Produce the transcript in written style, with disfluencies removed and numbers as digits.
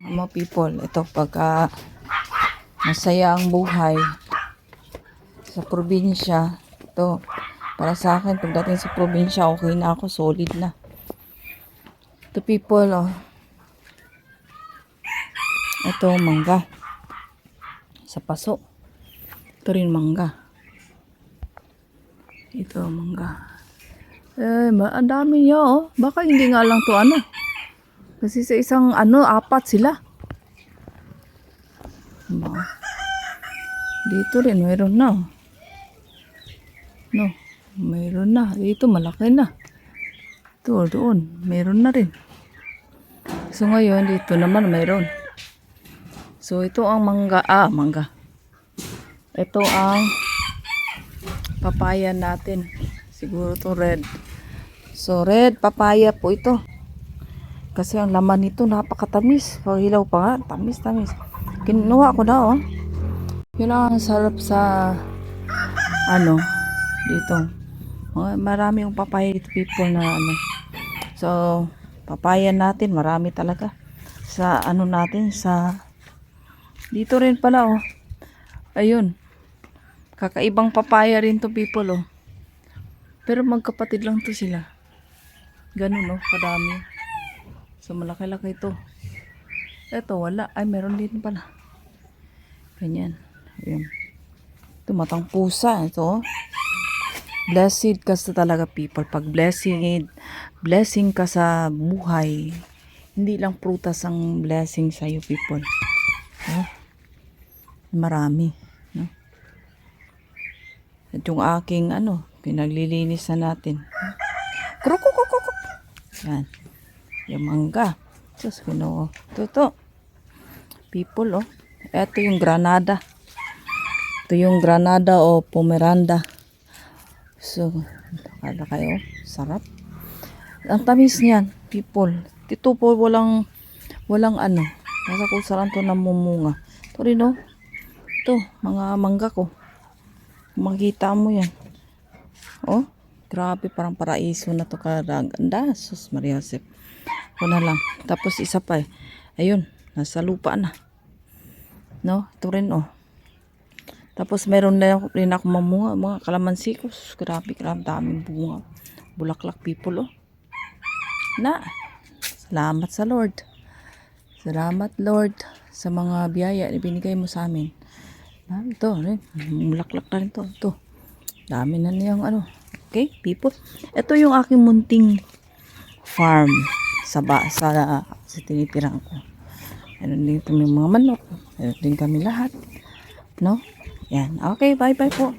Mga people, ito pagka masaya ang buhay sa probinsya, ito para sa akin pagdating sa probinsya okay na ako, solid na. Ito people, oh. Ito mangga sa paso. Ito rin mangga. Ito mangga. Ang dami niya, oh. Baka hindi nga lang to ano. Kasi sa isang apat sila. Dito rin mayroon na. No, mayroon na. Dito malaki na. Ito doon, mayroon na rin. So ngayon dito naman mayroon. So ito ang mangga, mangga. Ito ang papaya natin. Siguro to red. So red papaya po ito. Kasi ang laman nito napakatamis. Pag hilaw pa nga, tamis. Kinuha ko na, oh. Yun ang sarap sa dito. Marami yung papaya dito people na So, papaya natin, marami talaga. Sa natin, sa dito rin pala, oh. Ayun. Kakaibang papaya rin to people, oh. Pero magkapatid lang to sila. Ganun, oh, kadami. So, malaki-laki ito. Ito, wala. Ay, meron din pala. Ganyan. Ayan. Ito, matang pusa. Ito, oh. Blessed ka sa talaga, people. Pag blessing ka sa buhay, hindi lang prutas ang blessing sa'yo, people. Oh. Marami. No? At yung aking, pinaglilinisan natin. Krukukukuk. Yan. Yung mangga. Diyos ko, no. Ito. People, oh. Ito yung granada. Ito yung granada o pomeranda. So, kala kayo, sarap. Ang tamis niyan, people. Ito po walang nasa kusaran to namumunga. Ito rin, oh. Ito, mga mangga ko. Makita mo yan. Oh, grabe, parang paraiso na to kaganda. Sus Maria Josep. Ako na lang. Tapos isa pa eh. Ayun, nasa lupa na. No, ito rin, oh. Tapos meron na rin ako mamunga, mga kalamansi ko. Grabe, daming bunga. Bulaklak people, oh. Salamat sa Lord. Salamat Lord sa mga biyaya na binigay mo sa amin. Ito, bulaklak na rin to. Ito. Dami na niyang Okay, people. Ito yung aking munting farm sa tinitirang ko. Meron din kami mga manok. Meron din kami lahat. No? Yan. Okay, bye-bye po.